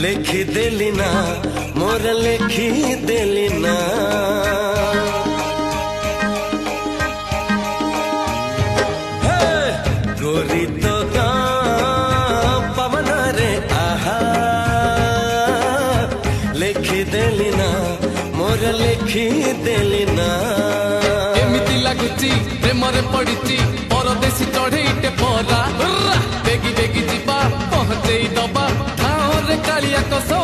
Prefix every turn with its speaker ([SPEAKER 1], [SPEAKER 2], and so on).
[SPEAKER 1] लिखी देली ना मोर लिखी देली ना गोरी तो पवन रे आहा लिखी देली ना मोर लिखी देली ना
[SPEAKER 2] एमिति लागुची प्रेमरे पड़िची परदेशी चढ़ेईटे परा बेगी बेगी जीवा पहुंचई दबा ठाओ रे कालिया कसो